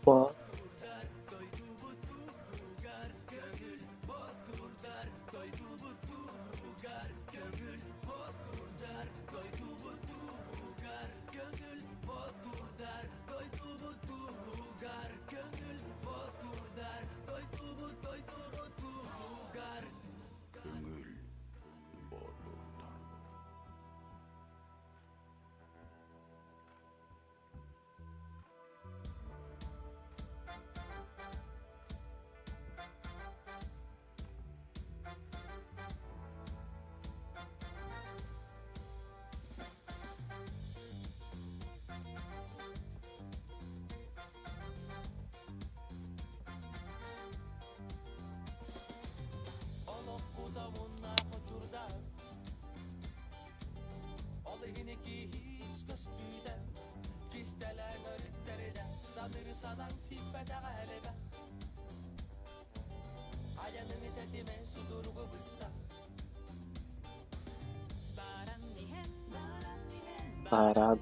Bu. Para.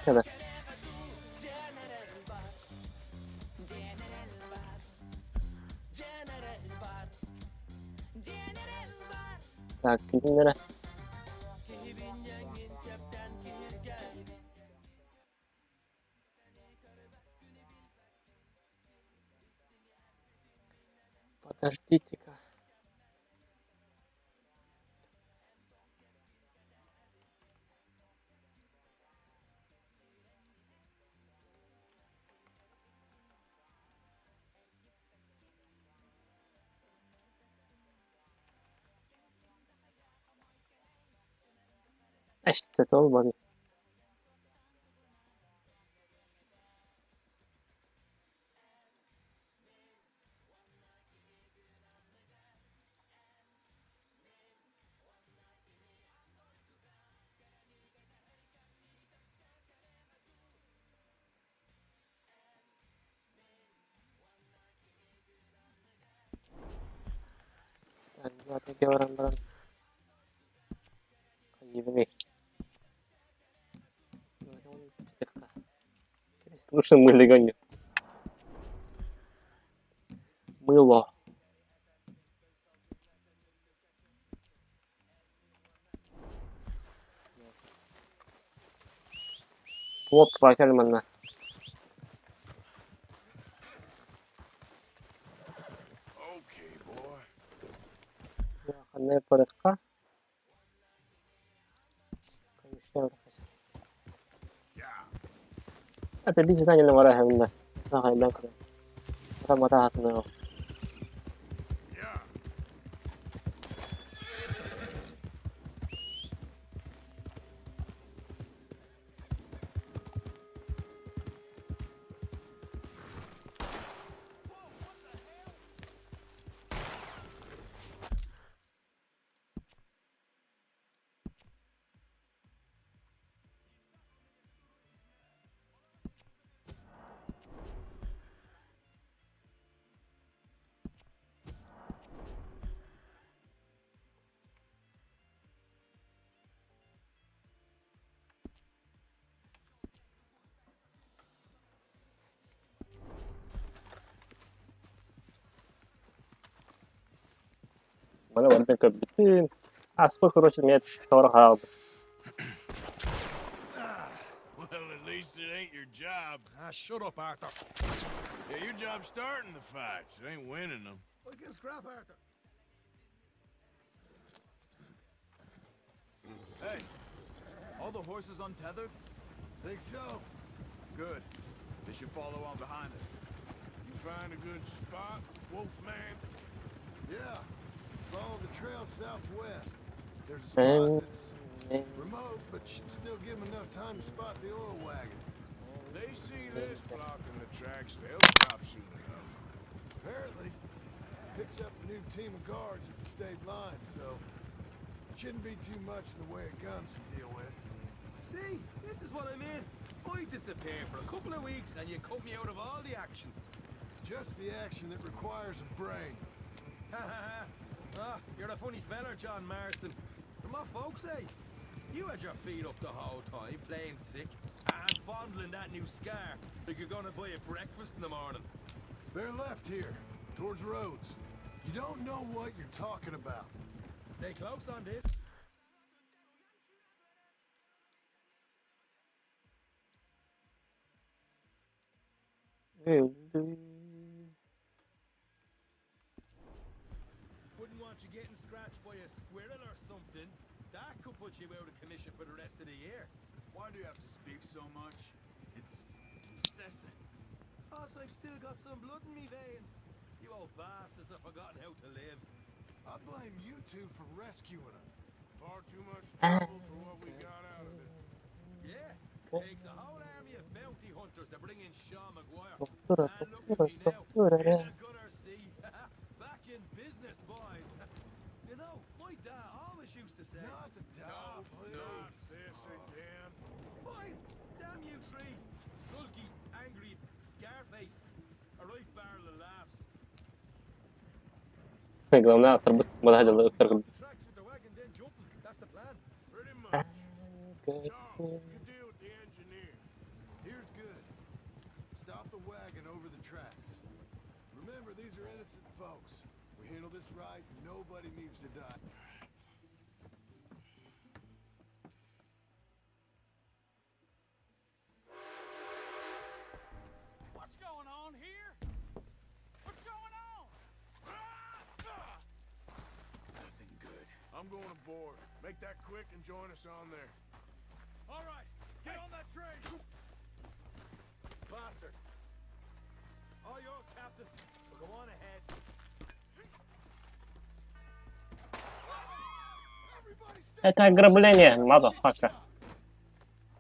Kadar. Sakin lira. Подождите-ка. İşte olmadı. Yani zaten ke orang-orang gini. Слушай, мыльный мыло. Вот вафель mana. Kanaya paraka. Ada di sana yang marah yang mana? Nah, kayak bilang keren. Mata hati nengok. Mana warna kebitin. Aspa короче меня торгал. Well, at least it ain't your job. Shut up, Arthur. Yeah, your job's starting the fights. It ain't winning them. We can scrap, Arthur. Hey, all the horses untethered? Think so? Good. They should follow on behind us. You find a good spot, Wolfman? Yeah. Follow the trail southwest. There's a spot that's remote, but should still give him enough time to spot the oil wagon. They see this blocking the tracks, they'll stop soon enough. Apparently, picks up a new team of guards at the state line, so shouldn't be too much in the way of guns to deal with. See, this is what I mean. I disappear for a couple of weeks and you cut me out of all the action. Just the action that requires a brain. Ha ha ha. Ah, you're a funny feller, John Marston. From my folks, eh? You had your feet up the whole time, playing sick, and fondling that new scar like you're gonna buy a breakfast in the morning. They're left here, towards Rhodes. You don't know what you're talking about. Stay close on this. Wouldn't want you getting scratched by a squirrel or something. That could put you out of commission for the rest of the year. Why do you have to speak so much? It's incessant. Plus, I've still got some blood in me veins. You old bastards have forgotten how to live. I blame you two for rescuing him. Far too much trouble for what we got out of it. Yeah, takes a whole army of bounty hunters to bring in Sean McGuire. Doktora, And look at me now, doktora. in the gunner sea. Back in business, boys. You know, my dad always used to say, Not the dog, please. Not this again. fine, damn you three. Sulky, angry, Scarface. A right barrel of laughs. Главное, отрубить молодежь The tracks with the wagon, then jumping. That's the plan. Pretty much. Charles, you deal with the engineer. Here's good. Stop the wagon over the tracks. Remember, these are innocent folks. We handle this right, nobody needs to die. What's going on here? What's going on? Nothing good. I'm going aboard. Make that quick and join us on there. All right, get on that train. Bastard. All yours, Captain. Go on ahead. Everybody stay Это ограбление, motherfucker.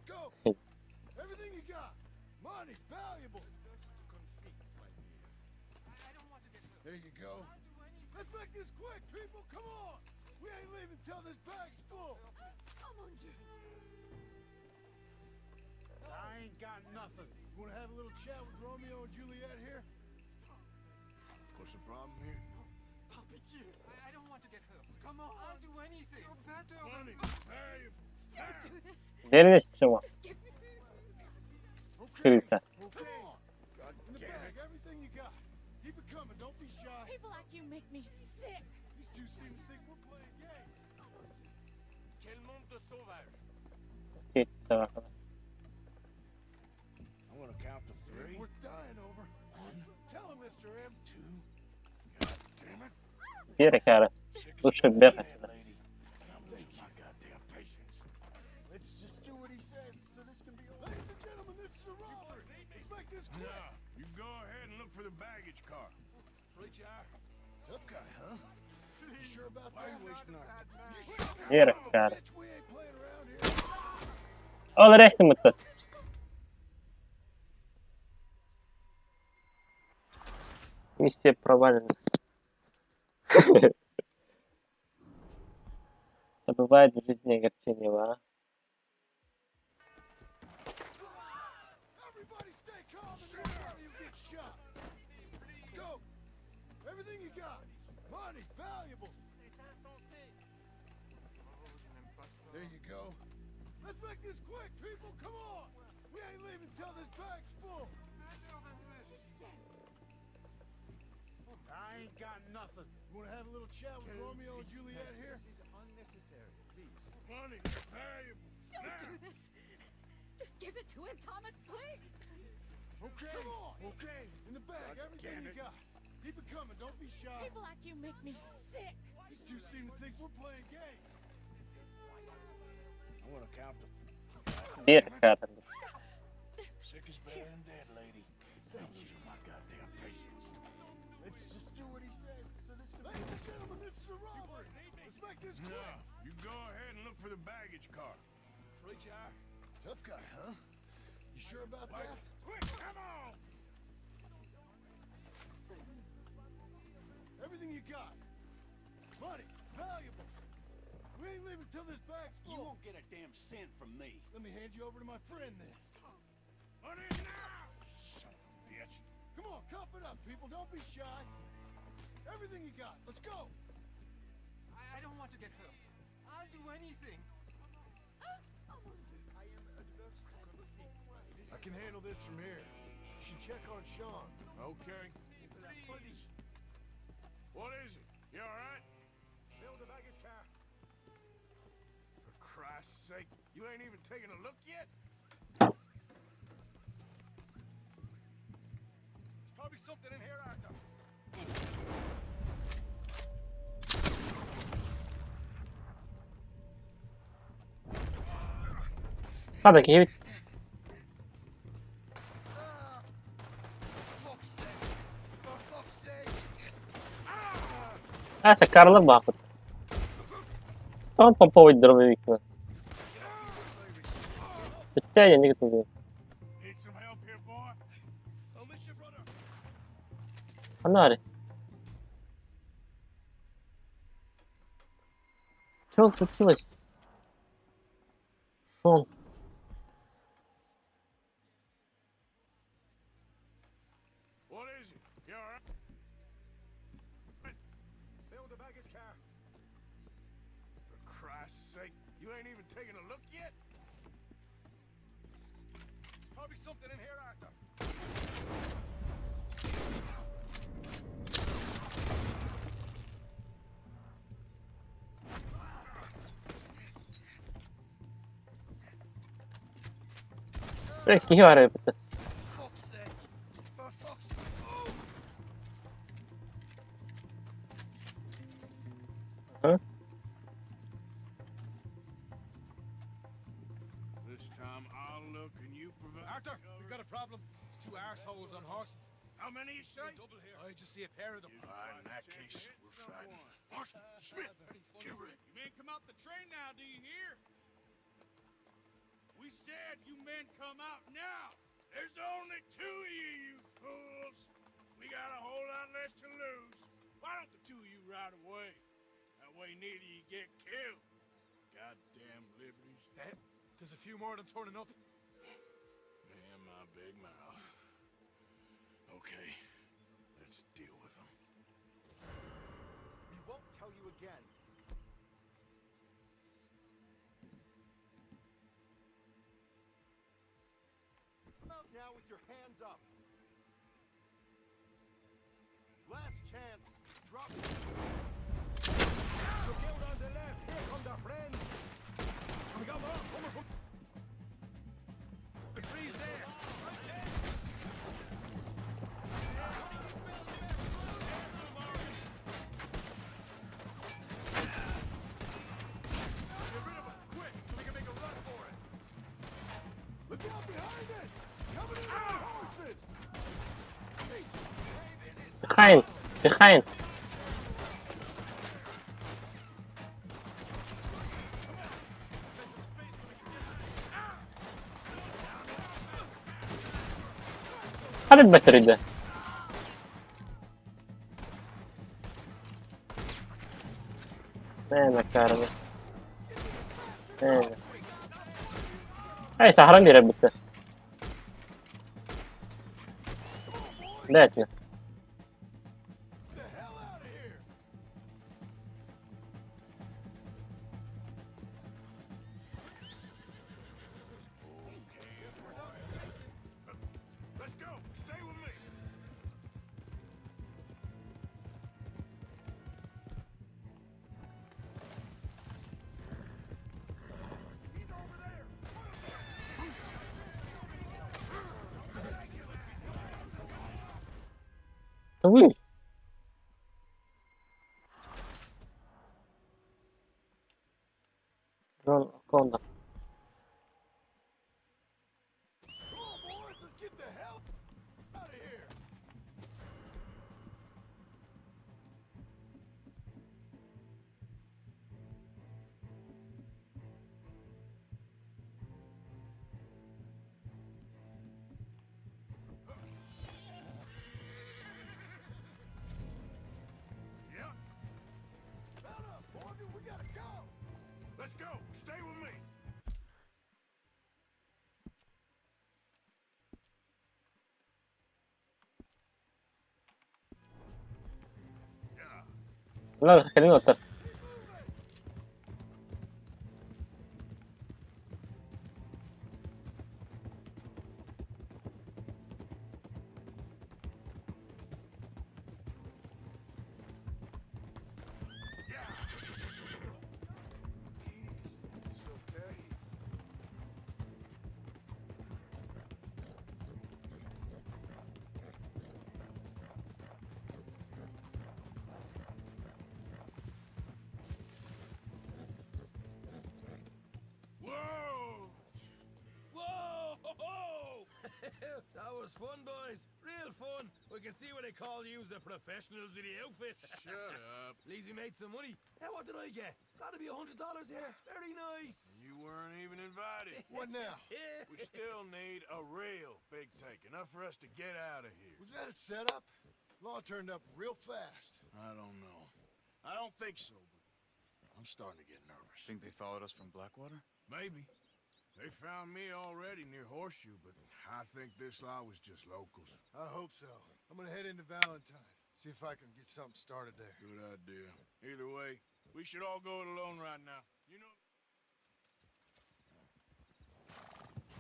Go! Everything you got! Money, valuable! There you go. Let's make this quick, people! Come on! We ain't leaving till this bag's full! I ain't got nothing. You wanna have a little chat with Romeo and Juliet here? What's the problem here? Oh, pitié. I don't want to get hurt. Come on. I'll do anything. You're better. Money, valuable. Don't do this. Дернись, чего? Just give me. Крыса. Okay. In the bag, everything you got. Keep it coming, don't be shy. People like you make me sick. These two seem to think we're playing games. Quel monde de sauvage. Птица. I'm gonna count to three. We're dying over. Tell him, Mr. M. Two. God damn it. Серый, cara. Лучше бегать. Lady. I'm losing my goddamn patience. Let's just do what he says so this can be over. Ladies and gentlemen, this is a robbery. Let's make this quick. No, you go ahead and look for the baggage car. Right, you are. Tough guy, huh? You sure about Why are that? you wasting our You sure? Серый, cara. Bitch, we ain't playing around here. Al resmi mutlu. Миссия провалена. Это бывает в жизни огорчение, а? Everybody stay calm and make sure you get shot. Go. Everything you got. Money, valuable. There you go. Let's make this quick, people. Come on. We ain't leaving till this bag's full. I ain't got nothing. You wanna have a little chat with Romeo and Juliet here? money. Valuable. Don't do this. Just give it to him, Thomas, please. Okay. Come on. Okay. In the bag, everything you got. Keep it coming. Don't be shy. People like you make me sick. These two seem to think we're playing games. I'm gonna count the Dear Catherine. sick is better than dead, lady. I'm losing my goddamn patience. Let's just do what he says so this can... Ladies and gentlemen, this is a robbery. Let's make this quick. No, you go ahead and look for the baggage car. Right, you are. Tough guy, huh? You You sure about that? Quick, come on! Everything you got. Money, valuables. We ain't leaving till this bag's full. You won't get a damn cent from me. Let me hand you over to my friend then. Put it now! Son of a bitch. Come on, cup it up, people. Don't be shy. Everything you got. Let's go. I don't want to get hurt. I'll do anything. I can handle this from here. You should check on Sean. Okay. What is it? You alright? Fill the baggage car. For Christ's sake, you ain't even taken a look yet? There's probably something in here, Arthur. Vabbè che... سكر باخذ طبعا بابا يضرب فيك بالتالي انك تقول Need some help here, boy? I'll miss you, brother. النار شوف التويست شلون What is it? You alright? Fill the baggage car. For Christ's sake, you ain't even taken a look yet? There's probably something in here, Arthur. Peki var elbette. Fuck's sake! For fuck's sake! Huh? This time I'll look and you provide. Arthur, we've got a problem. There's two arseholes on horses. How many you say? Double here. I just see a pair of them. Alright, in that case, we're fighting. Marshal, Smith, get ready. You men come out the train now, do you hear? We said you men come out now. There's only two of you, you fools. We got a whole lot less to lose. Why don't the two of you ride away? That way neither of you get killed. Goddamn liberties. There's a few more of them turning up. Me and my big mouth. Okay, let's deal with them. We won't tell you again. Come out now with your hands up. Last chance. Drop. Look out on the left. Here come the friends. We got more coming from the trees there. Get rid of them quick so we can make a run for it. Look out behind us. Coming in on horses. Behind, behind. هذا البتر ده وين الكهرباء وين هاي سهرني ربته بيتنا The hell out of here. Let's go. Stay with me. He's over there. طويل كوندا Come on, boys. Let's get the hell out of here. Stay with me. لا خليني اوتر. It's okay. Whoa! Whoa! That was fun, boys. Real fun. We can see what they call you the professionals in the outfit. Shut up. At least we made some money. Hey, what did I get? Gotta be $100 here. Very nice. You weren't even invited. What now? We still need a real big take, enough for us to get out of here. Was that a setup? Law turned up real fast. I don't know. I don't think so, but I'm starting to get nervous. Think they followed us from Blackwater? Maybe. They found me already near Horseshoe, but I think this lot was just locals. I hope so. I'm gonna head into Valentine. See if I can get something started there. Good idea. Either way, we should all go it alone right now. You know...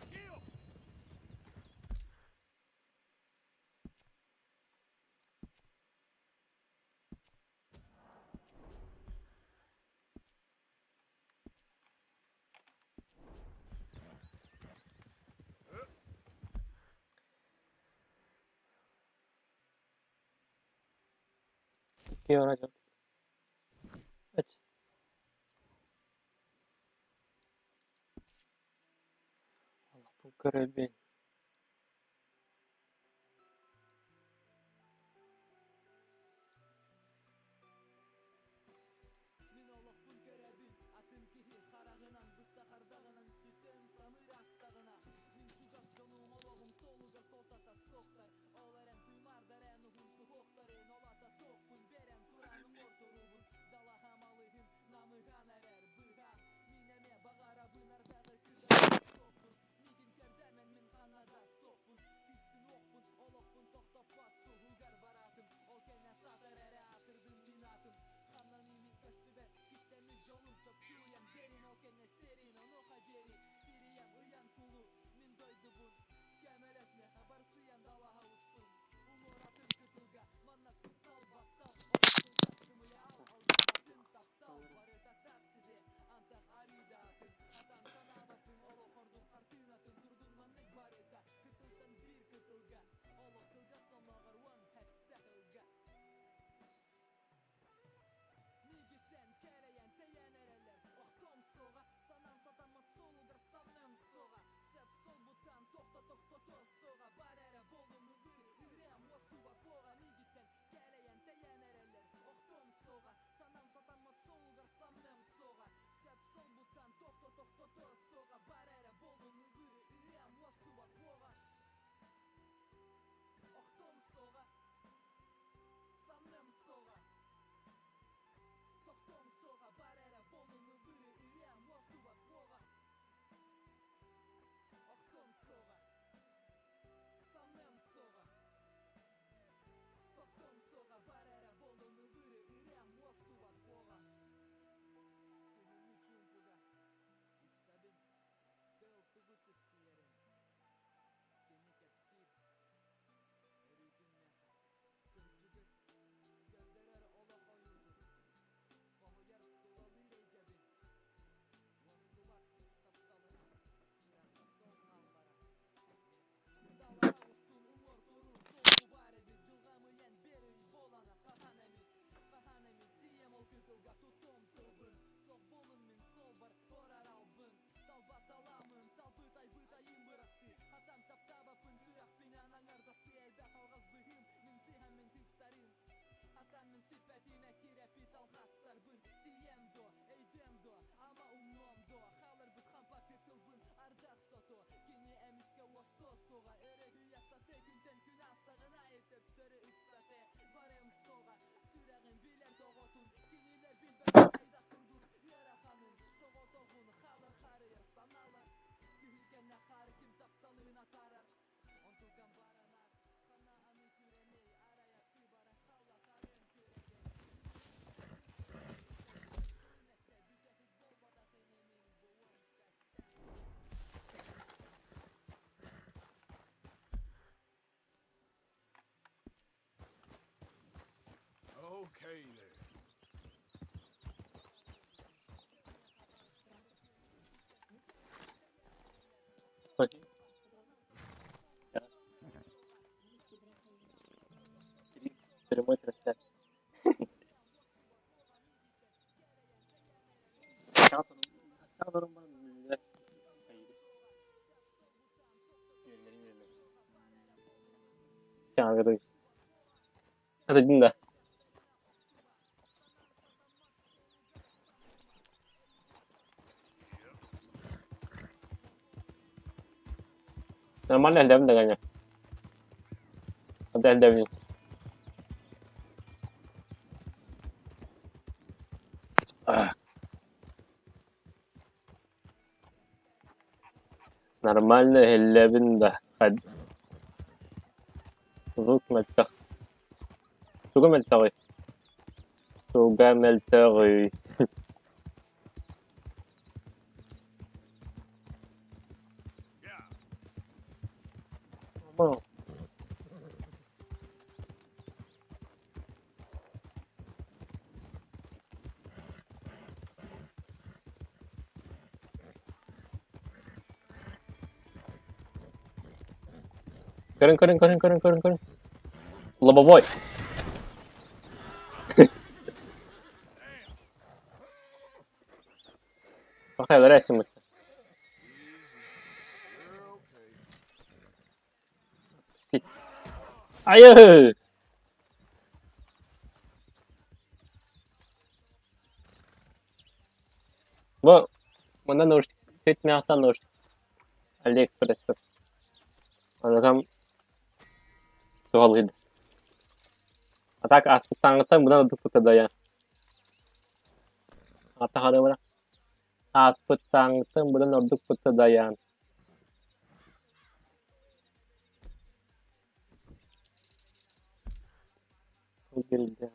Kill! क्यों ना जब अच्छा Allah karabin. Hadi dinle. Normalnya LDM dengannya. Ada LDM-nya. Нормально LDM да. Звук мальчик. Суга мальчик. Суга мальчик. Yeah. Oh. Keren. Лобовой. Pakai beres semut. Ayo. Bu bundan naушник ketmeyapsan naушник. AliExpress'te. Anlatam. Doğalıydı. Atak aspıt tanıtan buna da tutada ya. Atak ada mana? Aspıt tanıtan buna da tutada ya. Geldi.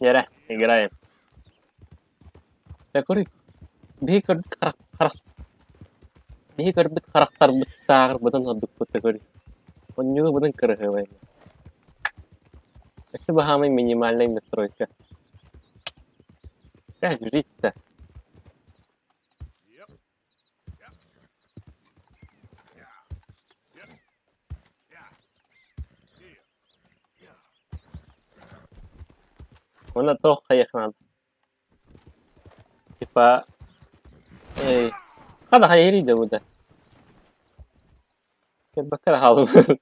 Yere, играем. Я говорю, бейкер бит характар бит тагыр будан адык бит говорю. Он не будан кыргывай. Это самая минимальная настройка. Как жить-то? Yep. Yep. Yeah. Yep. Yeah. Yeah. Ona toch kayak надо. Типа, هذا هيريد وده. كيف بكره هذا؟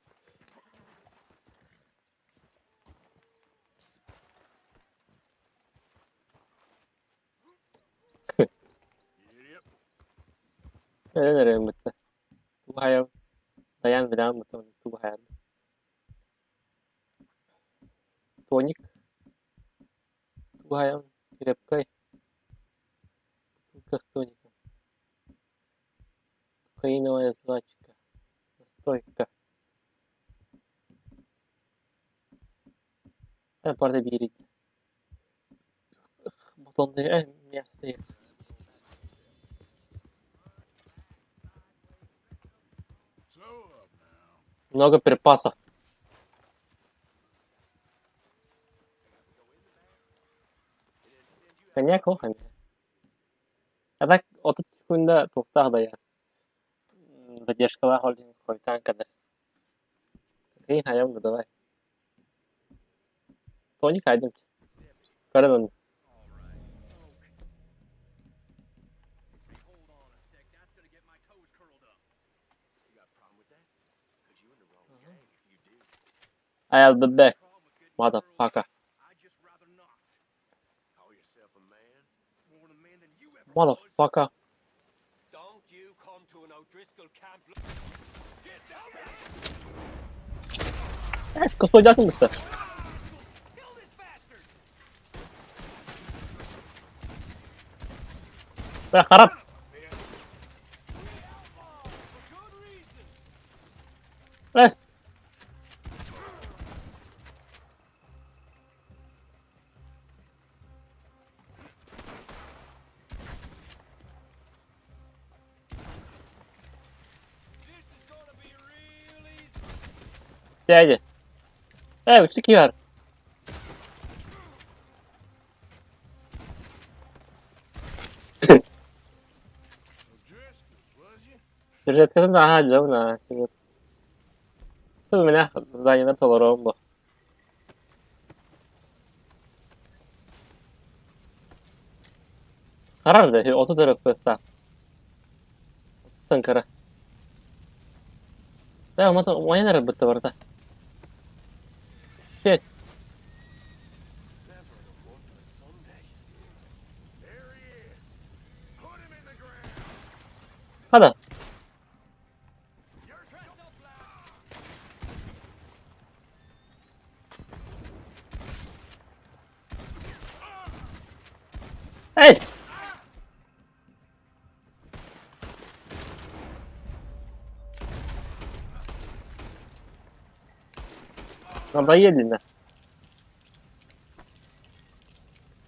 Yep. Nereye mutlu? Bu hayal dayan bir daha mutlu. Bu hayal. Тоник. Bu hayal крепкой. С тоником. Кокаиновая жвачка. Настойка. Ben bu arada bir yere gittim. Butonları мясо есть. Slow up now. Много припасов. Коньяк o hani. Ya da 30 sekunda to'xtar da ya. Задержкалар holding qo'ytan kadar. Keyin hayam da давай. Tonik haydim. Ko'raman. Hold on a sec, that's gonna get my toes curled up. You got a problem with that? Cause you in the wrong gang if you do. I'll be back, Problem with getting motherfucker. I'd just rather not. Call yourself a man? More a man than you ever was. Motherfucker. Don't you come to an O'Driscoll camp. Get down there! Kısacaksın mısın? Kill this bastard! Bırak harap. For good reason. Rest. This is gonna be real easy. Hadi. Evet, çıkıyor. Бюджеткасын ага жауна. Тут у меня здание на толоромбо. Karar da 30 derece festa. Tankara. Da mata oynar bitti burada. Shit. There he is. Put him in the ground. Hadi. You're still Hey. Надоели elinden.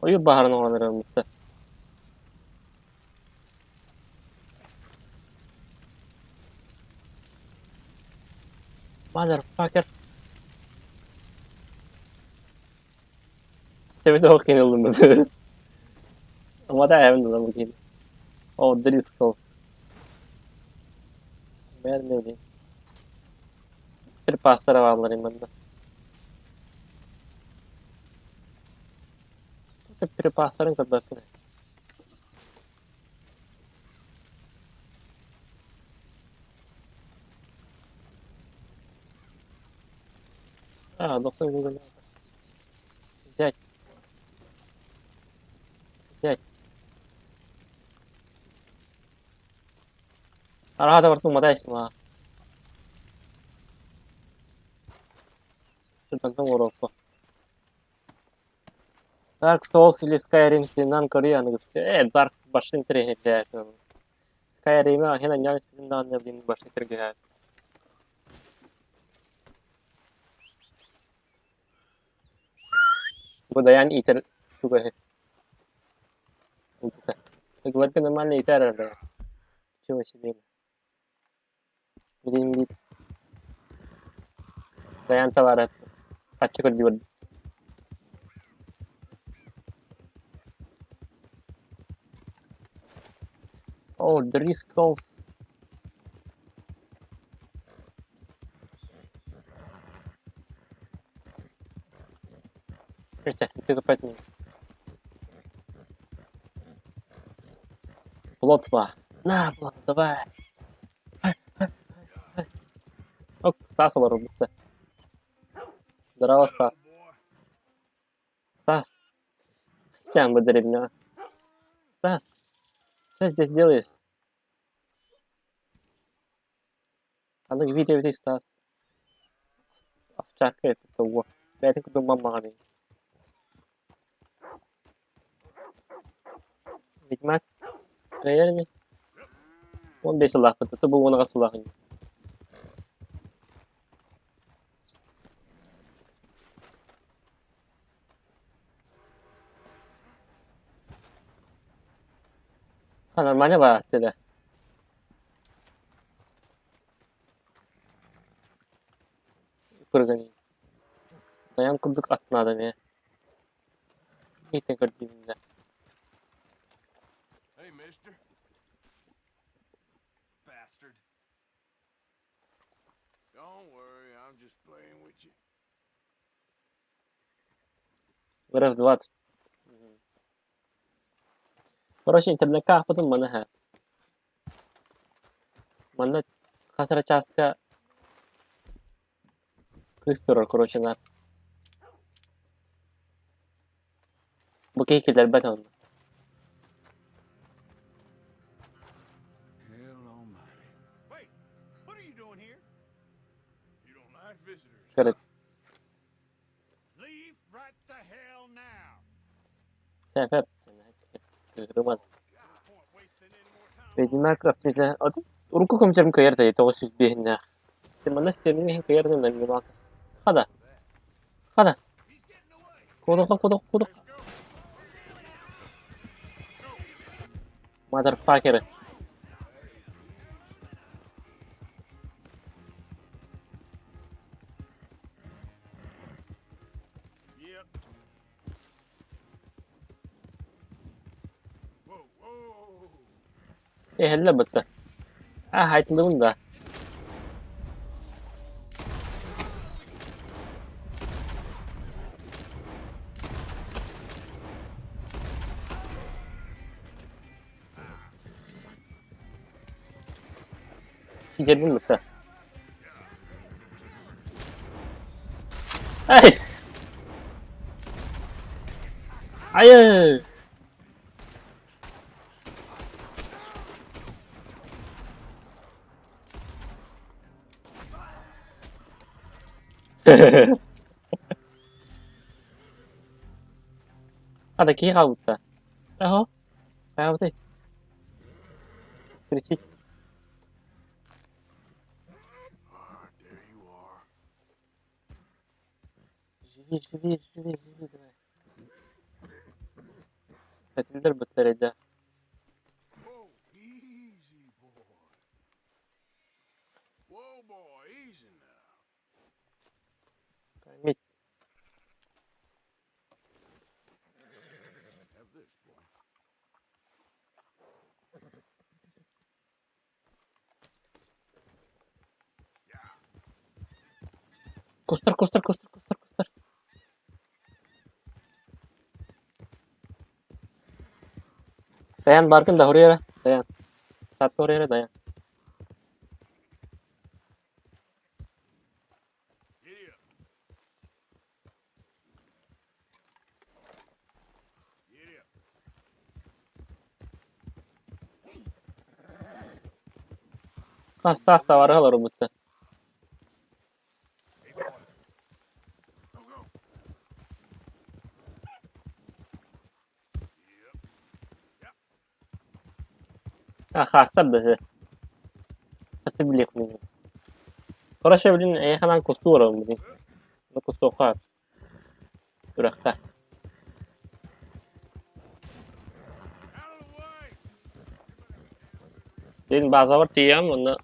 Oyu baharın olanları mutlu. Motherfucker. Tabii de o kenildim ben. Ama da evinde de bu kenil. Oh, Driscoll. Ben ne bileyim. Bir pastara varlarım ben de. Bir pastarın kadar. Доктор güzel. Взять. Взять. Арада варту мотайся, ма. Что-то уроку. Dark Souls или Skyrim синан Корея Dark башын трегелер. Skyrim хена нянс синан не блин башын трегелер. Budayan iter juga sih. Bukan. Gue kan namanya iter ada. Cuma sih dia. Jadi Budayan tawarat. Pacu kerja. Oh, the risk of это копать не. Плотва. На, плот, давай. Оп, Стас рубится. Здорово, Стас. Стас. Тям бы древня. Стас. Что здесь делаешь? А ну видео Стас. Овчарка это того. Я так думаю, маме. Ведьмак. Реально. Он без лаха, это был он раслах. А нормально va dedi. Kurgani. Dayan kurduk atma adam ya. İyi tekrar dibinde. Hey, mister. Bastard. Don't worry, I'm just playing with you. Выров 20. Короче, интернетка потом mana Mana kasar часка Кристорор, короче, на. Букейки для бетона. Hell almighty. Wait, what are you doing here? You don't like visitors? Correct. Leave right the hell now. Sebep. Rumah. Point wasting any more time. Ведьмак опять. Урку компьютером каерта и того сюда бегня. Ты mana стены каерта на ведьмак. Хада. Хада. Кодок. Motherfucker. Yep. Whoa. هلا بس Ah, aytıldım da. Girdin mi sen? Ay! Hayır! Ada kia kau ta. Aho. Kau tu. Kritik. Alright, there you are. Живи. Katildir bu derece. Whoa, easy, boy. Whoa, boy, easy now. Mit. Have this, boy. Kustur. Dayan Barkın da oraya. Dayan. Satu oraya dayan. Giddy up. Giddy up. Hasta var halar umutlu. Hey, boy. Go. Yep. Ah, hasta bizi. Hadi bilik mi? Koraşa bilin hemen kustu var umutlu. Bu kustu kar. Durakta. Out of the way! Din bazı var tiyam onda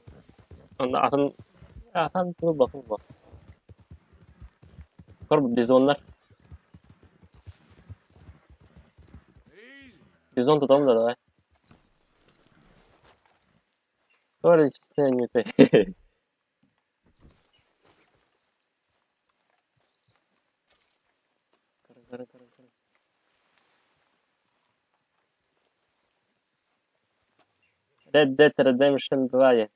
atın dur bakın bak. Kor biz onlar. Easy now. Biz onu tutalım da. Sonra işte neyse. Karın. Red Dead Redemption 2 ye.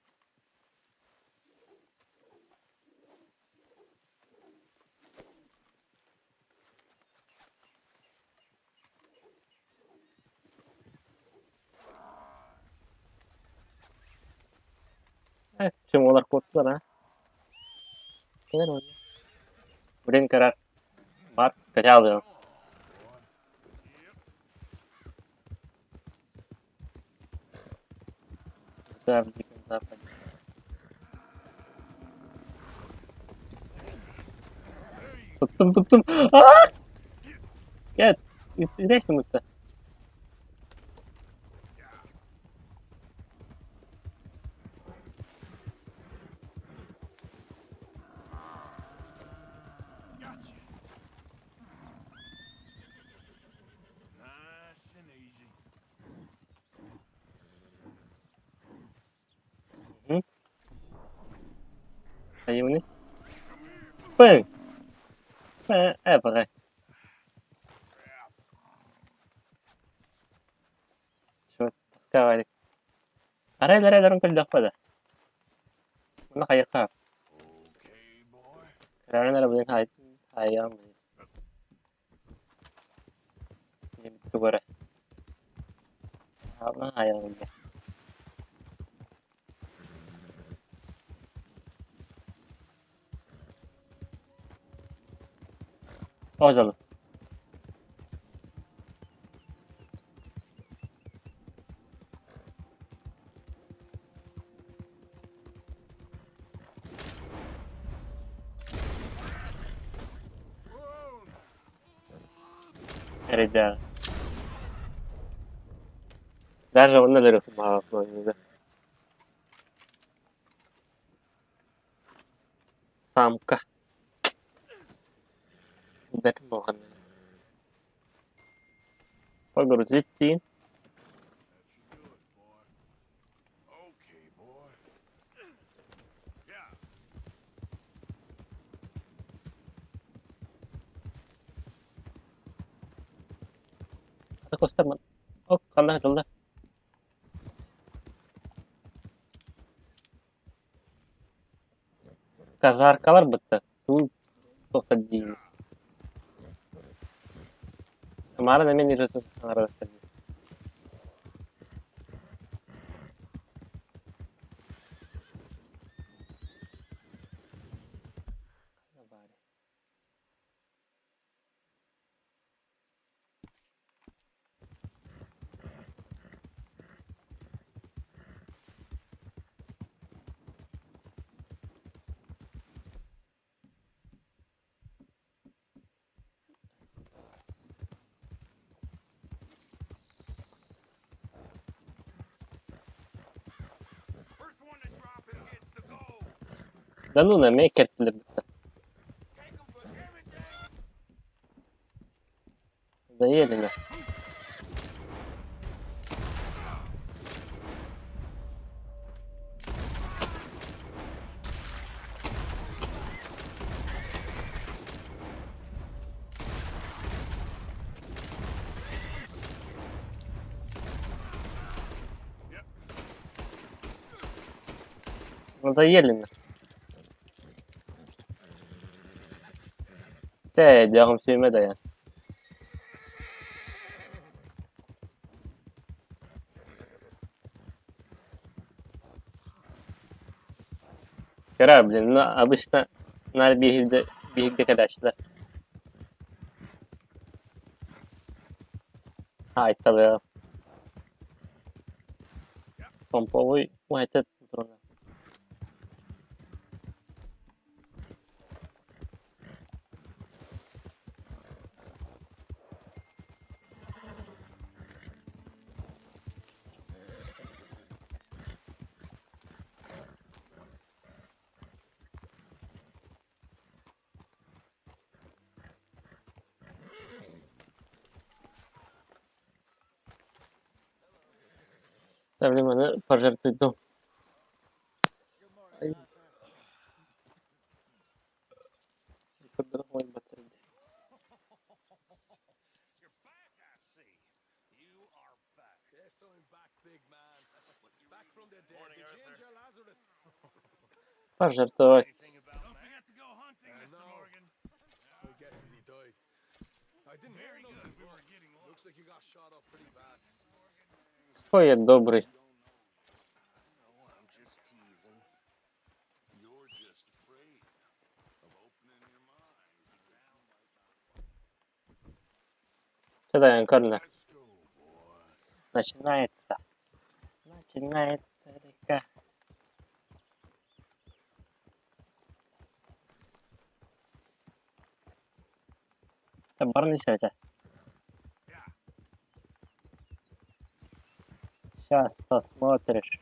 Evet, tüm olarak korktular ha. Neler oldu? Brain karar. Var, kaça alıyor. Güzel bir gün zaten. Tuttum. Aa! Gel. İzleysin mutlu. Gotcha. Nice and easy. Ayı bunu. Bang. Pakai. Coba sekali. Ada orang kerja apa dah? Mana kayak kah? Okay, boy. Karena ada banyak ayam. Ini coba deh. Apa ayam ini? Oh jalan. Kerja. Dari mana dari rumah aku ini? Samkah. Dari mohon. Pagurusiti. Okay, boy. gösterme. Ok, kaldır kaldır. Казаркалар бітті. Тут тоқтап деймін. Мара на мен ержетіп араластырды. First one to drop him gets the gold. Да ну, на мен кертілер бітті. Take him for everything. Заели на. Надоели на. Devam sürme de ya. Кора, блин, ну обычно на бігде кадашlar. Ай, tabii. Pomповый muhabbet drone. Tabii bana пожертвуй. Ay. Yukarıdan havayı batırdı. You're back, I see. You are back. Yes, I'm back, big man. Back from the dead. Morning, the Arthur. ginger Lazarus. Пожертвовать. Anything about Don't forget to go hunting, Mr. no. Morgan. My guess is he died. I didn't hear Very enough good. We before. were getting lost. Looks like you got shot up pretty bad. Ой, я добрый. No, I'm just teasing. You're just afraid of opening your mind. Сюда, Янкарна. Let's go, boy. Начинается. Начинается река. Бар не сядя. Сейчас посмотришь.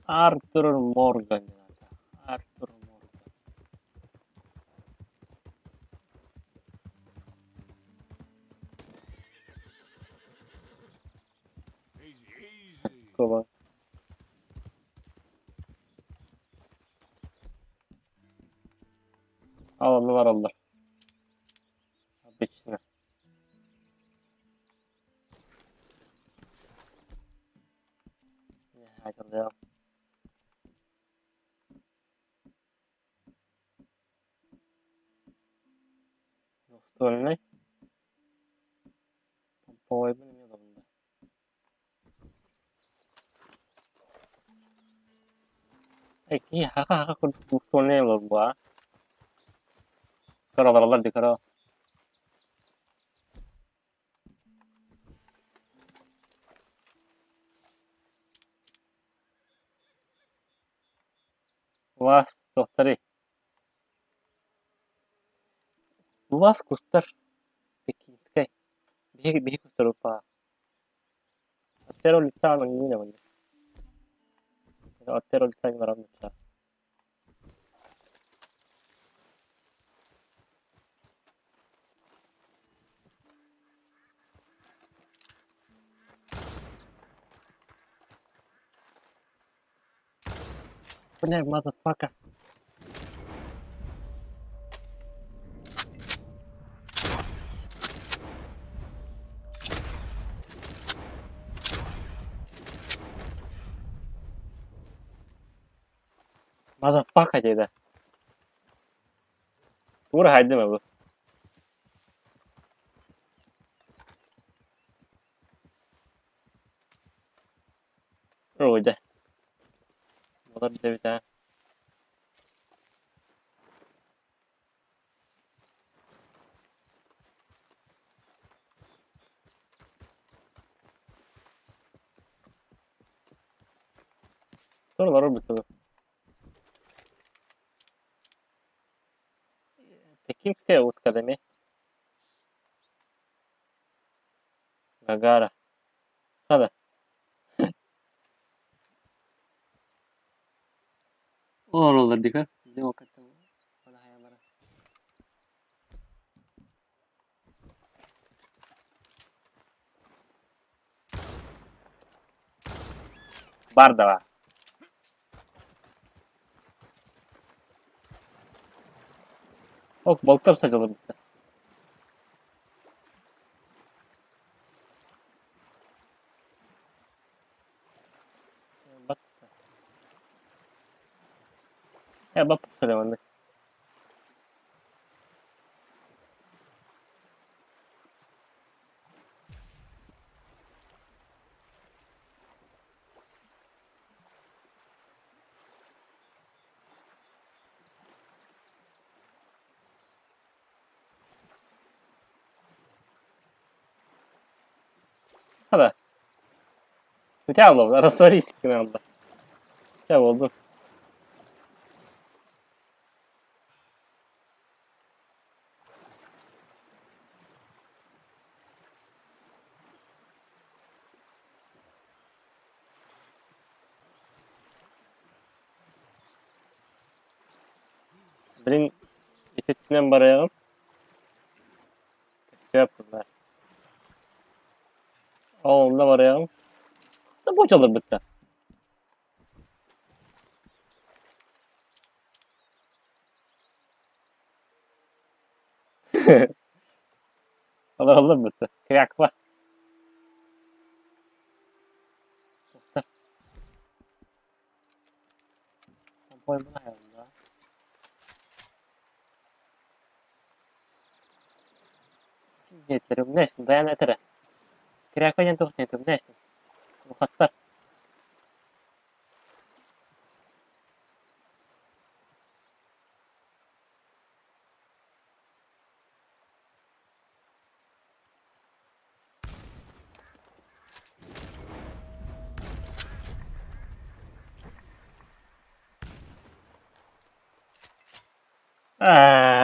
Артур Морган. Артур Морган. Easy, easy. Кого? Alanlar alır. Обычно. Не хотел. Двухствольный. Помповой бы не было. Eki haka двухствольный olur bu ha. Karalar dikara. Вас доктори. Вас кустар. Пекинской. Беги кустар упа. Оттеро лица на не вон. Оттеро лица не равно лица. Бля, motherfucker. Motherfucker dedi. To'g'ri haydama bu. O'yda. Bular bitta. Sorular bitti. Пекинская утка, да ми? Гагара. Hadi. Oralar dikkat. Ne vakit bu? Hadi hayallara. Barda var. Ok, balıklar saçılır bitti. Bak. Ya bak söylemedik. Hadi. Вытягивал, растворись надо. Ya oldu. Birin ipetinden barayalım. Şey yaptılar. Oğlumda barayalım. Da boçalır bitti. Allah bitti. Kıyakla. Boy buna ya. Niyetlerim neysin? Dayan etere. Kıyakla yentim niyetim neysin? Bu hatta.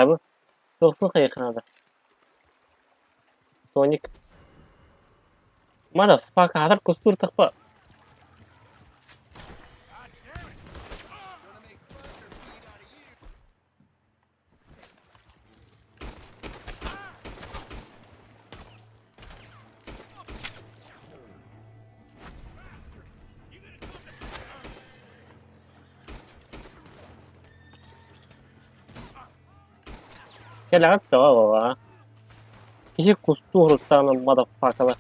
Bu. Dostluk yakınada. Sonic. Motherfucker, hadar kustur takpa. Kailangan to, ah. Kişi kustur sana motherfucker.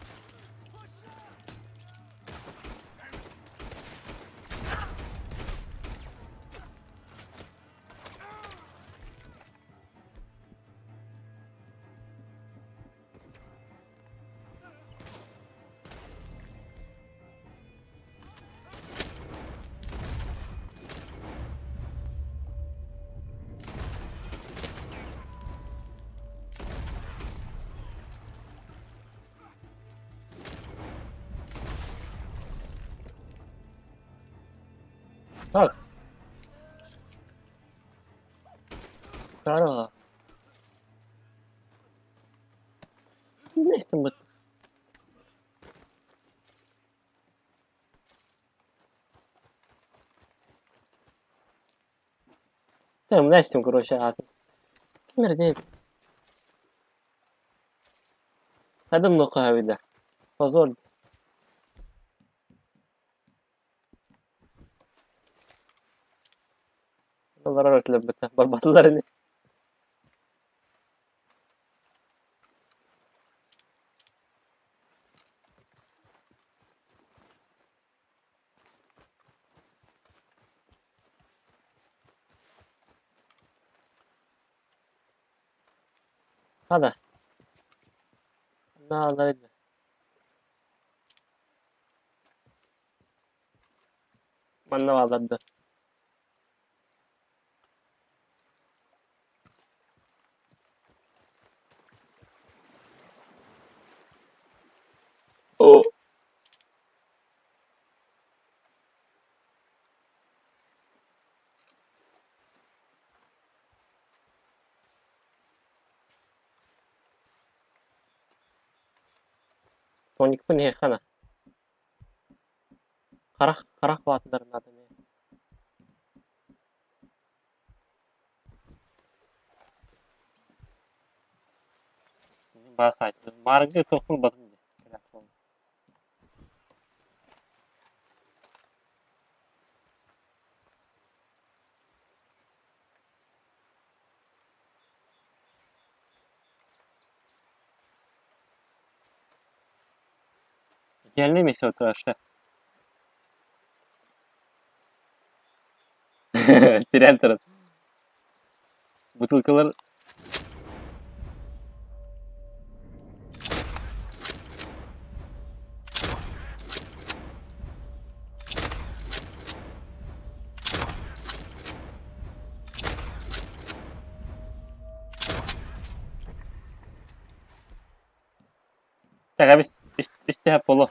Bak. Kara. Ne istem bu? Tamam, ne istem короче, Kimler değil. Hadi mı kahvede? Pozor. Allah rahmet eylesin. Barbatlar ini. هذا هذا من هذا ده أوه تونيك من هي خنا خرخ واتدر مادني باسايت مارجي توكل بدن Geldi mi arkadaşlar? Tren taraf. Butulkalar Так, işte hep olur.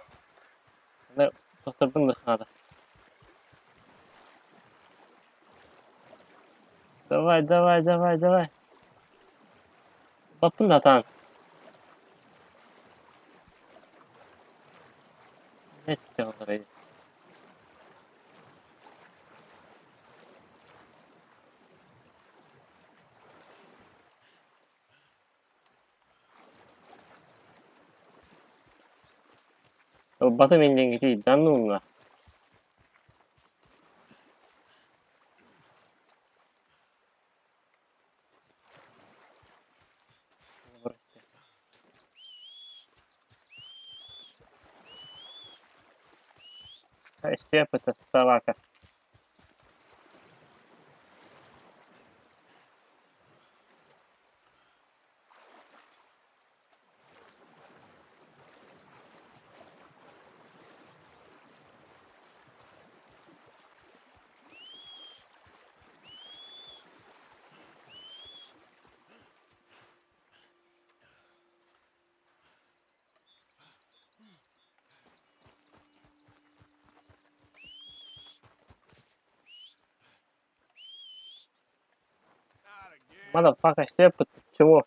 Ne tutturdum da sana. Давай. Bakın da tan. Ne tutuyor orayı? Batı mendengi danunga. Este это собака. Not again. Motherfucker, что это? Чего?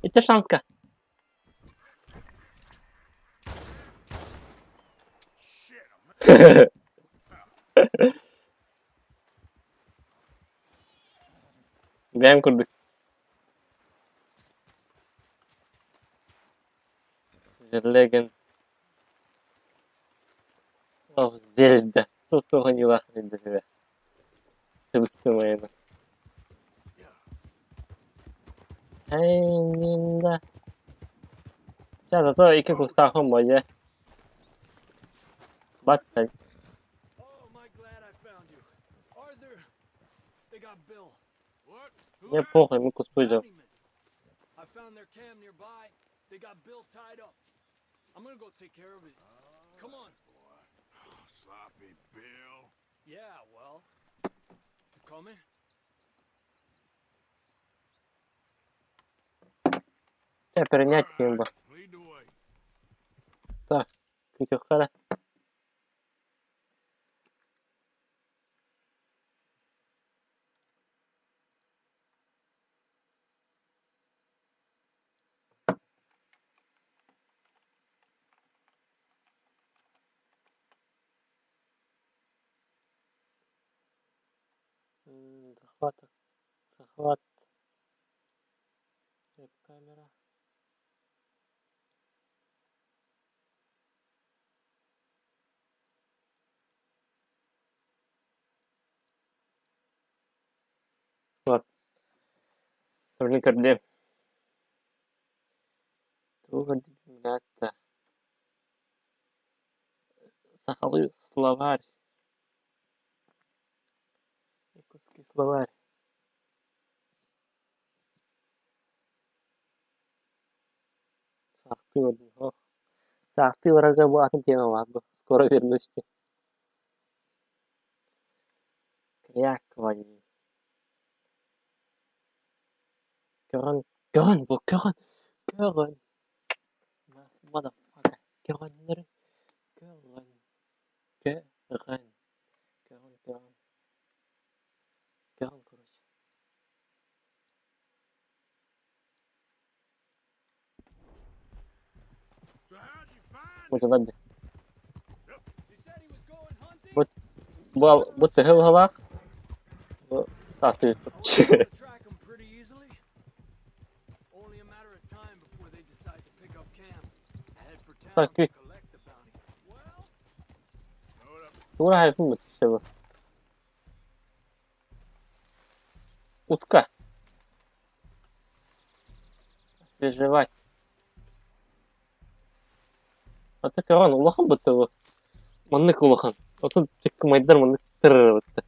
Это шанска. Shit, Benim kurduk. Legend of Zelda. Тут того не лахнет до тебя. Хрустымая. Ninda. Сейчас зато iki kusta homboje. Batta. Oh, am I glad I found you. Arthur, they got Bill. what? Who Мне похуй, мы куспуйдем. Bountymen. I found their camp nearby. They got Bill tied up. I'm gonna go take care of it. Come on. Sloppy Bill. Yeah, well. You coming? Сейчас перенять имба. Lead the way. Так, Китюхара. Захват. Веб-камера. Вот. Турникер где? Кого дивляться? Сахалы словарь. Якутский словарь. Сахты врага буатын тема ладно. Скоро вернусь. Кряква. Көрөн. Көрөн бу көрөн. Көрөн. Motherfucker. Көрөннөр. Көрөн. Көрөн. Көрөн. Көрөн, короче. So how'd you find Вот надо. He said he was going hunting. Bu tühü halak. Bu tahtı. I was able to track him pretty easily. Only a matter of time before they decide to pick up camp. Head for town Так, to и- collect the bounty. Well, Hold up. Тура hayfın mı işte bu? Утка. Освежевать. Аты көрөн улахан бұтты бұл. Маннык улахан. Оты теккі майдар маннык тырыр бұтты.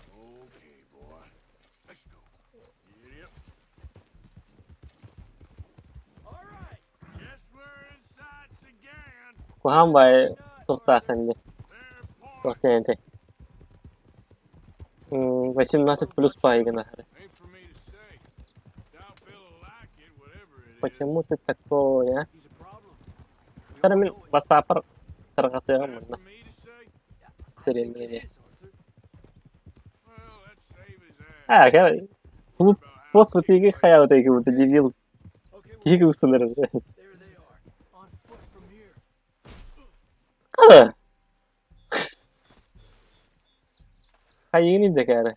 Okay, boy. Let's go. Yep. all right. Guess we're inside again. Kuhan bay тоқта сәнде. Fair point. Тоқта 18 плюс пайгана. Ain't for me to say. Doubt Bill'll like it, whatever it is. Почему ты такой, а? He's a problem. We all Тәрі мен know it. басапыр Is тырғатыған that мұнда. for me to say? I think Теремеде. it is, Arthur. Well, let's save his ass. А, кәй, клуб About how пост cheap тегі it қаяу тегі бұты дебил. Okay, well, Тегі ұстыныр. there they are. On foot from here. Қалы. Қайығын еді кәрі.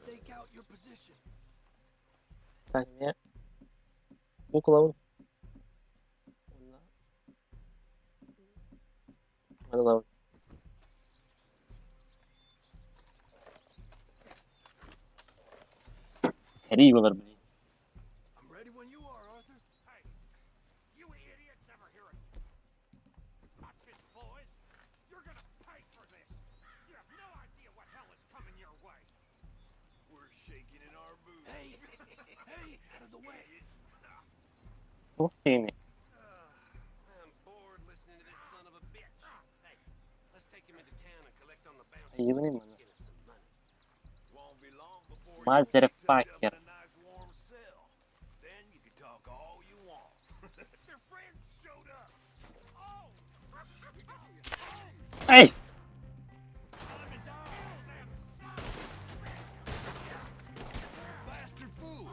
Stake out your position. Тәне. Бұл қылауын. Қылауын. Әрі болар білейін. I'm ready when you are, Arthur. Hey, you idiots ever hear it? Watch it, boys. You're gonna pay for this. You have no idea what hell is coming your way. We're shaking in our boots. Hey, hey, out of the way. Бұл кейіне. I'm bored listening to this son of a bitch. Hey, let's take him into town and collect on the bounty. Қайығын ема. Get us some money. Won't be long before Мазерфакер. a nice warm cell. Then you can talk all you want. Their friends showed up. Oh! Ей! Time to die. Bastard fool!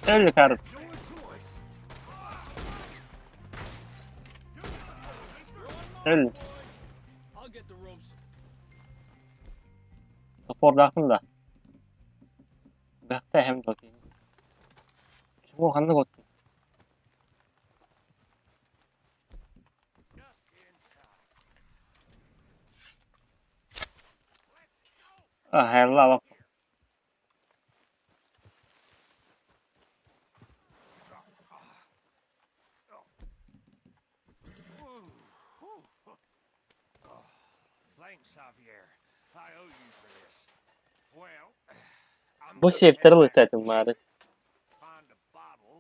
Öyle karı. Your choice. Öyle. I'll get the ropes. Topordakın da. Bakta hem bakayım. Çubuğu kanlı koydum. Ah hella bak. Thanks, Javier. I owe you for this. Well, I'm Bu gonna sefteri head back lütfetim to bari. find a bottle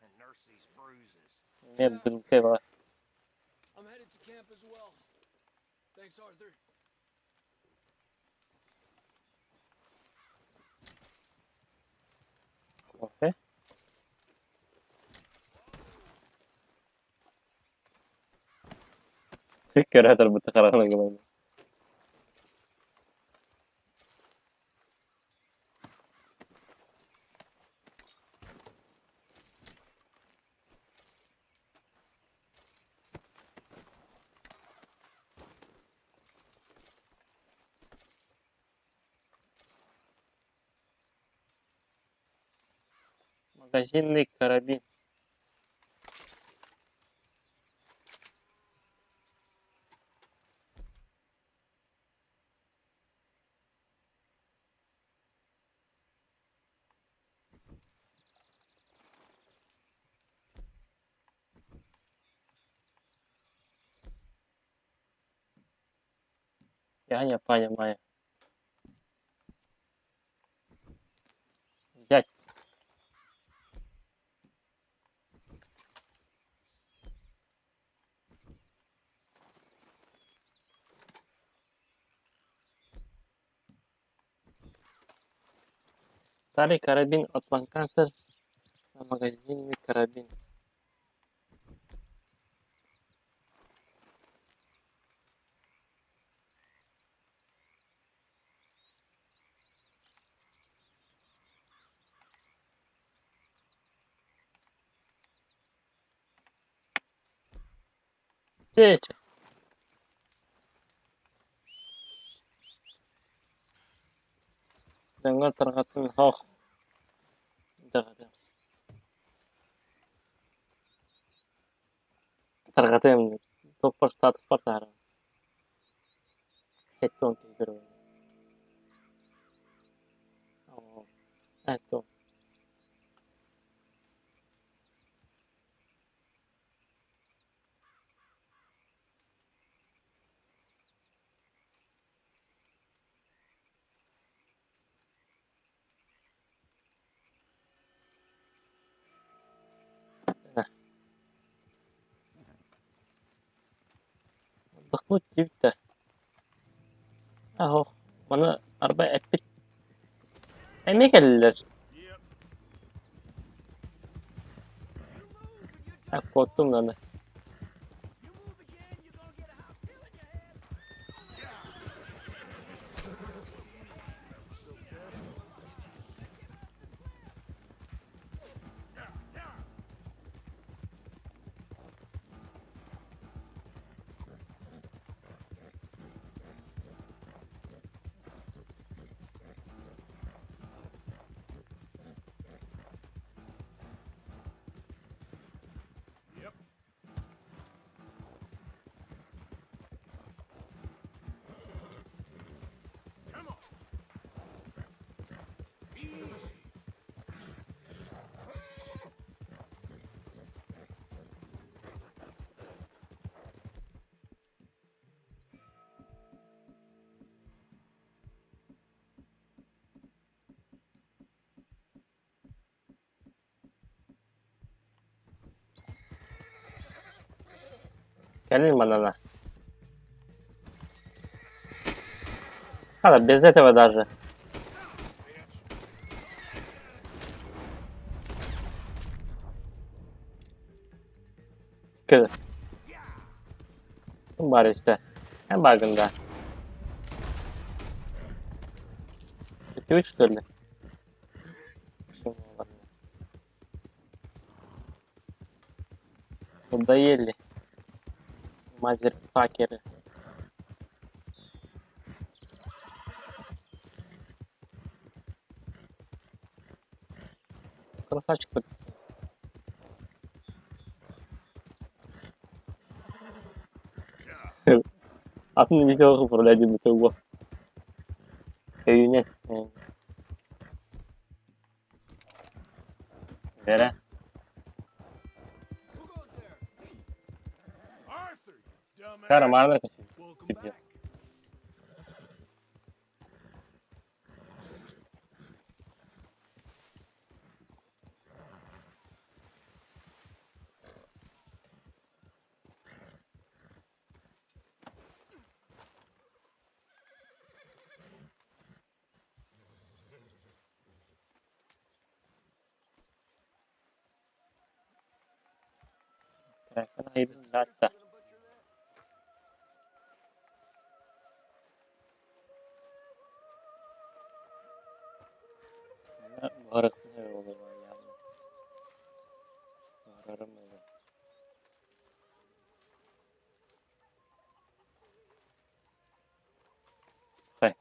and nurse these bruises. Ne bir şey var. I'm headed to camp as well. Thanks, Arthur. Okey. Keratar bu takaranın kılığını. Магазинный карабин. Я понимаю. Взять. Старый карабин от Ланкастер. Магазинный карабин. Встреча. Жаңа тарқатын хоқ. Тарқатым. Топпар статус бар тары. Хеттон кейдір. Хеттон. Отдохнуть deyip de. Aho. Bana araba epit. Emek geldiler. Yep. Ha korktum lan. Yep. Come on. Easy. Gelin bana lan. Hala без этого даже. Kız. Bari işte. En bargında. 2-3 türlü. Burada 50. Мазер факеры. Красавчик. Atın bir kere fırlayacağım bir tane bu. Köyüne. Vere. Arthur, you dumbass. Kahramanlar kaçıyor. Welcome Gidiyor. back. Telefon hayırlı zaten. Baharat ne olur ya? Baharım öyle. Hay.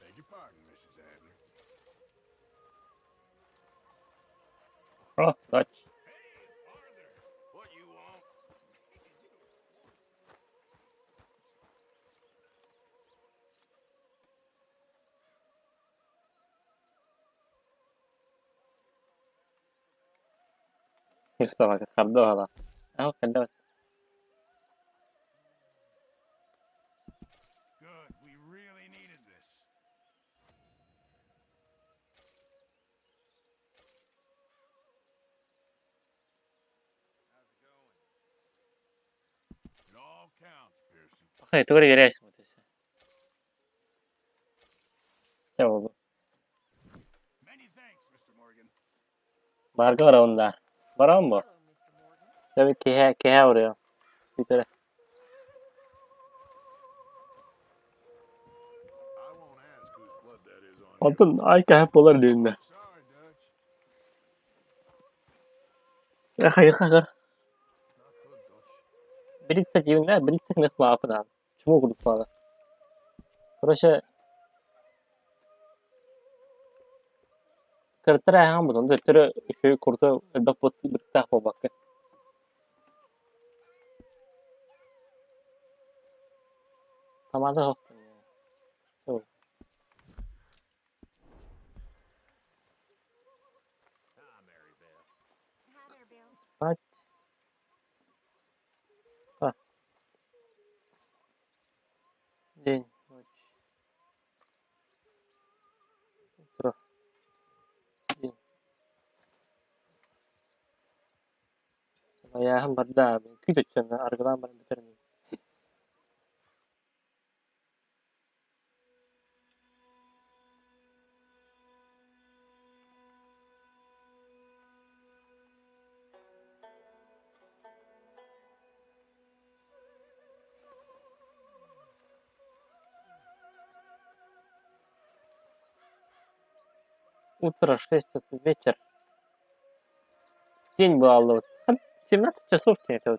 Beg your pardon, Mrs. Adler. Oh, kaç. Hey, Arthur, what you want? Stava che caldola. Ah, ok, dove? Good. We really needed this. It all counts, Pearson. Ok, tu rivedresti. Ciao. Many thanks, Mr. Morgan. Marga ora onda. Barombo. Deve che è ora? Peter. I won't ask whose blood that is on you. Ondan ay ka polar dinle. Sorry, Dutch. Ya hayır hayır. Not good, Dutch. Birlikte cebinde birlikte ne yapın. Чему grup falan. Короче, картера है हम बताऊँ तेरे इसे कुर्ता डब्बा बिकता है बाकी हमारा हो तो पाँच हाँ दिन terus दिन saya हम बर्दाब किधर चलना अर्गदाम बर्दाब करनी утро 6 часов вечер день был 17 часов это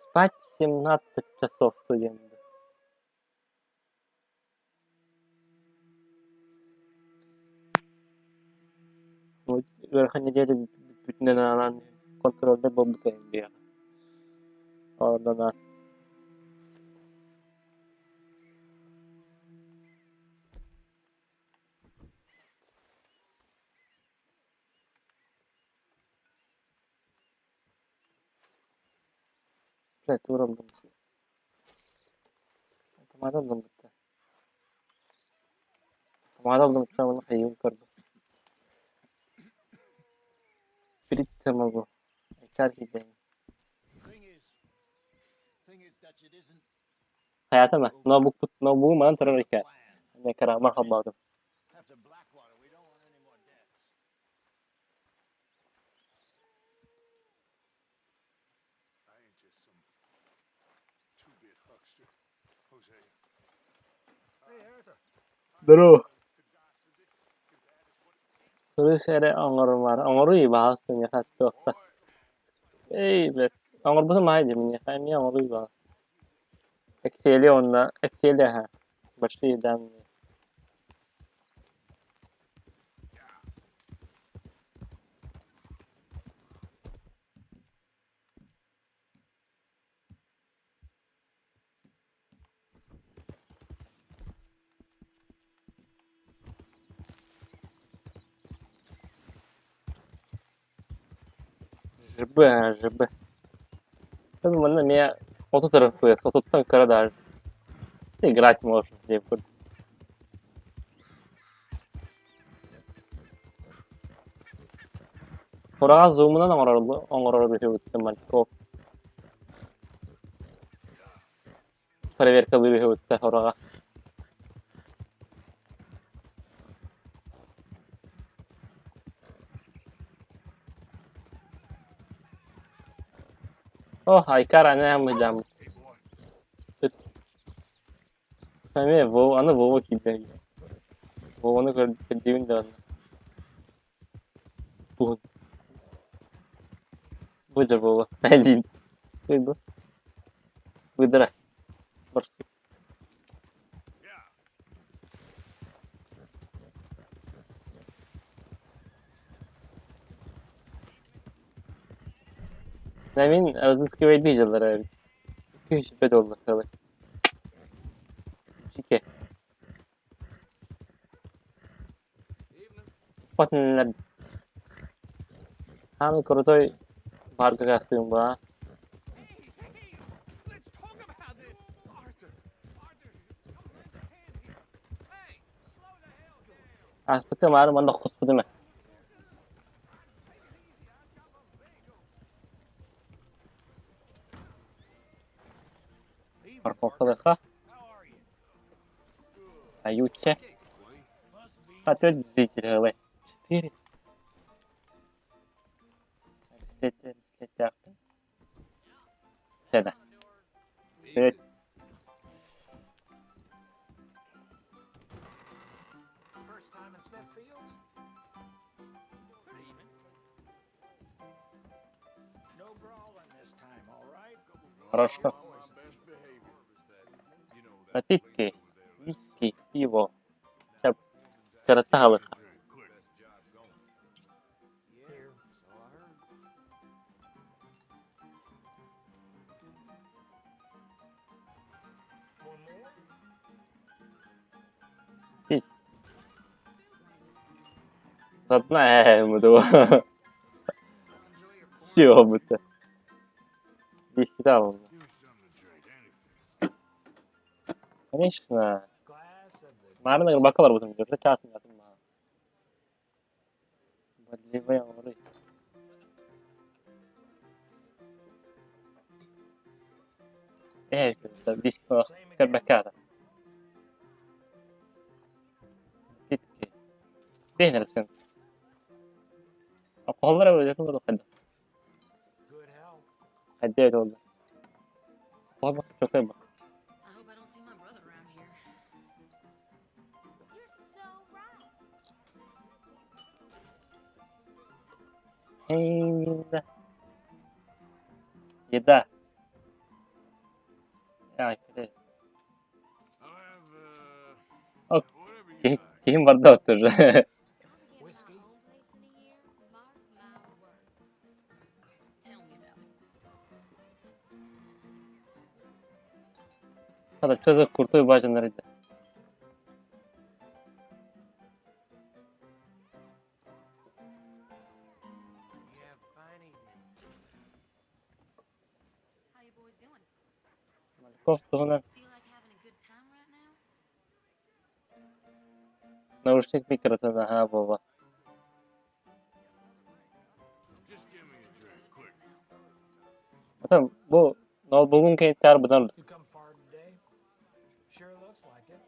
спать 17 часов студент вот верхней неделе bütün alan kontrolde bulduk yani oradan evet uğradım tamam aldım bitti tamam aldım şu an hayır kardı bitti mi bu yeter gideyim hayata mı notebook mana terör hikaye ne kadar merhaba After Blackwater, we don't want any more deaths. I ain't just some two-bit huckster. Hosea. Hey, Arthur. Bro. Terus ada angor iyi bahasnya satu. Angor bu sama aja minyak ini angor iyi bahas. Excel onda Excel ha. Başka yerden. Жб. Это можно мне вот тут FPS, вот тут танкера даже. Играть можно, где будет. Sonra zoom'undan angor bir ben çok. Проверка bir sonra. Oh, Haykar anne yapmayacağım. Hani ana WoW gibi. WoW'unu gördüğüm de bu. Bu da WoW. Bence. Bu. Bu da. Başka. Навин разыскивает дизелера. $200 kalır. Чеки. Потом Самый крутой барга костюм, ба. Let's talk about this. Arthur, come lend a hand here. Hey, slow the hell down. Аспекты мары манда хус будеме. Парковка ха. Аютче. Ответ зрителя, давай. 4. Слетя. Седа. 5. First time in Smithfields? Good evening. No brawling this time, all right? Хорошо. Напитки. Виски, пиво. Сейчас короталых. Here, so I heard. Знаем этого. Чего бы-то? Виски дал. Конечно. Наверное, рыбака работаем. Уже час не отнимаю. Бодливые умры. Есть, диско карбаката. Питки. Бейнерсен. Аколлар öyle oldu hadi. Good health. Hadi oldu. Bak çok iyi bak. I hope I don't see my brother around here. You're so right. Hey. Еда. Ya işte. Whatever you like. Kim var da otur. Whiskey? My own place in a year. Mark my words. Tell me about it. Hadi çocuk kurtuyor bacınları da. You have a fine evening. How you boys doing? Koltuğuna Feel like having a good time right now? nauşnik mikrodalga ha baba. Just give me a drink, quick. Zaten bu bugün kayıtlar bunlar. You come far today? Sure looks like it.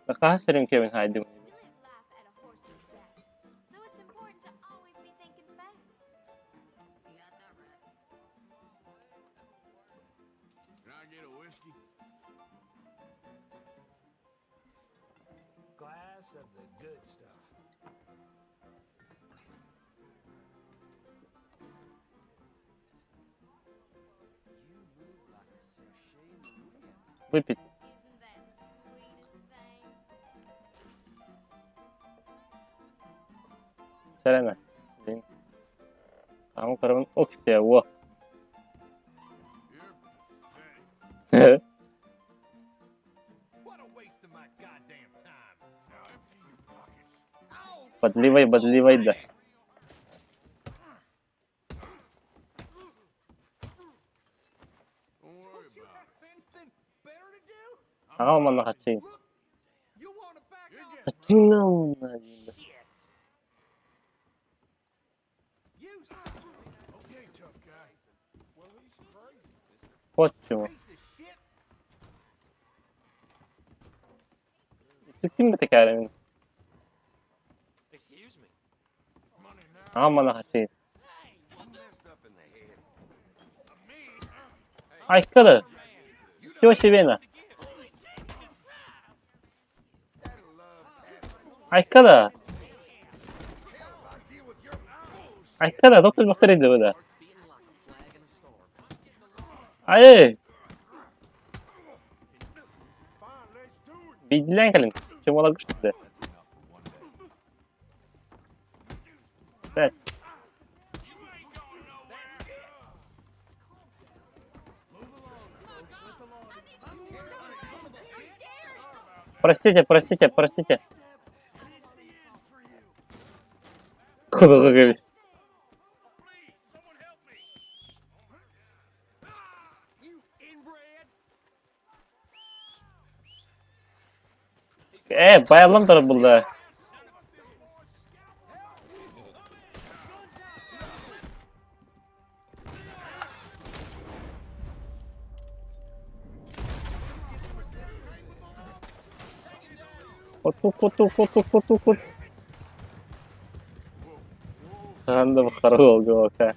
Bakasırım Kevin haydi. We live life at a horse's back, so it's important to always be thinking fast. You got that right. Can I get a whiskey? Glass of the good stuff. You move like a sachet in the wind. Выпить. Isn't that the sweetest thing? Selena. Din. Kamu karavan okisiya wo. You're pathetic. What a waste of my goddamn time. Now empty your pockets. Подливай да. Don't worry You about have anything better to do? Aman na kaçayım. You want to back You're off? getting Kaçayım lan bunlar. Shit. You okay, tough guy. Well, he's crazy. Koçum. piece of shit. Sıktın mı tekerleğini? Excuse me. Money now. Aman na kaçayım. I'm messed up in the head. Aykırı. Чего себе на? That'll love tattling. Aykırı. Hell, if I deal with your Aykırı. Doktor muhtarıydı bu da. Beating like a flag in a storm. Hayır. fine, let's do it. Bilgilen kalın. Çım ola güçlü. Evet. Простите. Kuzgu gibi. Please, someone help me. You inbred! Bayalım da burada. Kut. Ben de bu karakol yok ha.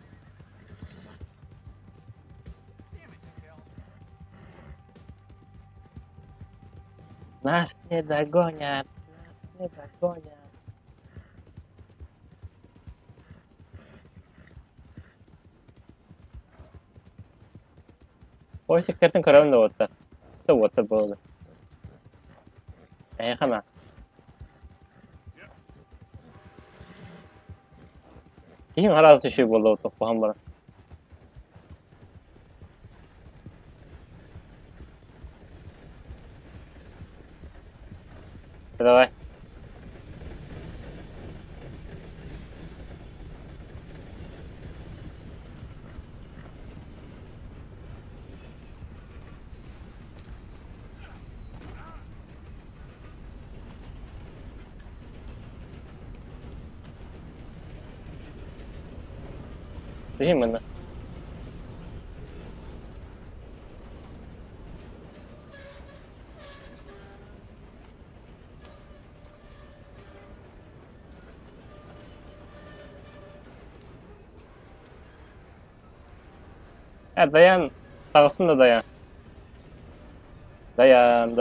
Nas nie dogoniat. Ой, секретный король вот это. Это вот это было. Хана. Kim arası şey buldu o topu hamara. Давай. Именно. Dayan. Sağsın da dayan. Dayan.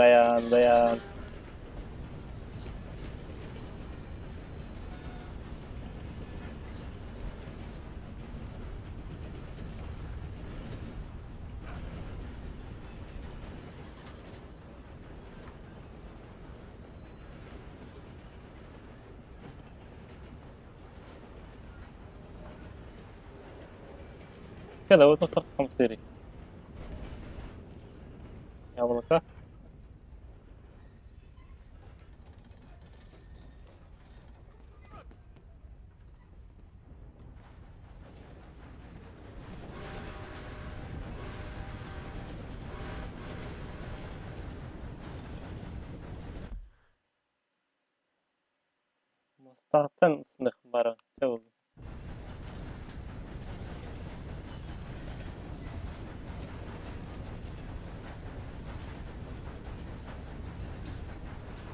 Когда вот тут там сырый. Яблоко. Mustaqdan ısınık bara. Ne oldu?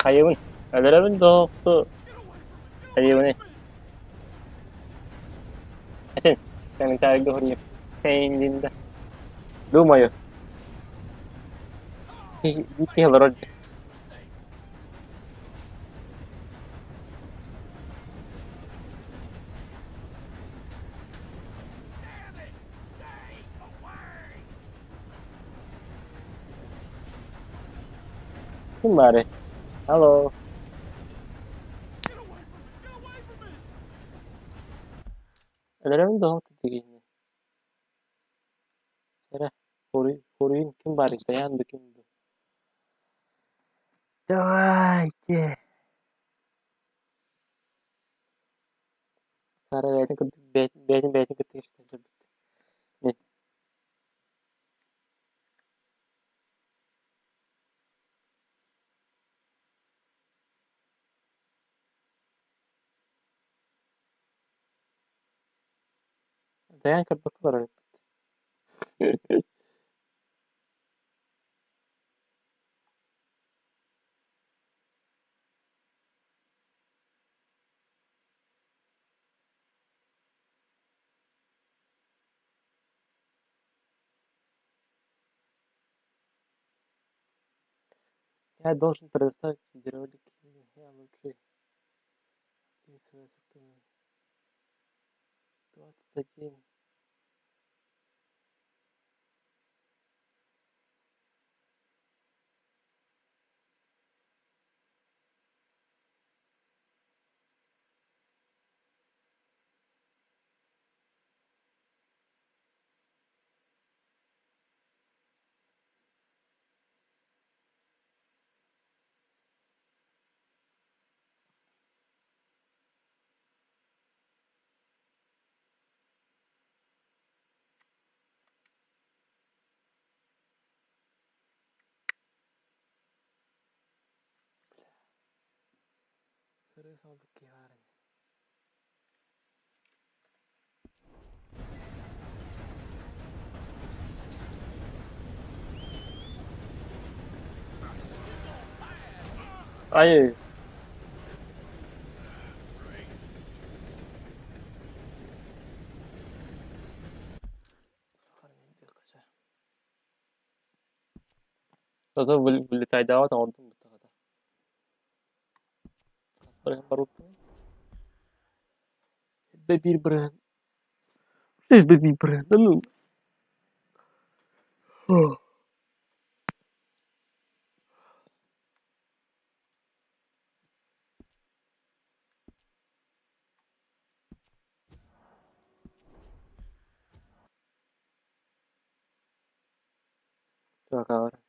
Hayvan. Öleremin doğdu. Hayvanı. Atin. Senin tarihte hırıyım. Kendinde. Думаю. Gitti вроде. Kim bari? Hello. Öleremin doğdu dediğini. Sera. Koruyun kim bari? Dayandı kimdi? Давайте. Cara, beytin kıtı. Ne? Dayan kırpıkı var. Я должен предоставить видеоролик. Я лучше. Здесь свои собственные. 21. terus sama berkiwaran. Ayo. Зато вылетать давать, а он там тогда. Бэби бренд. Бэби бренд. Да ну. Так, ahora.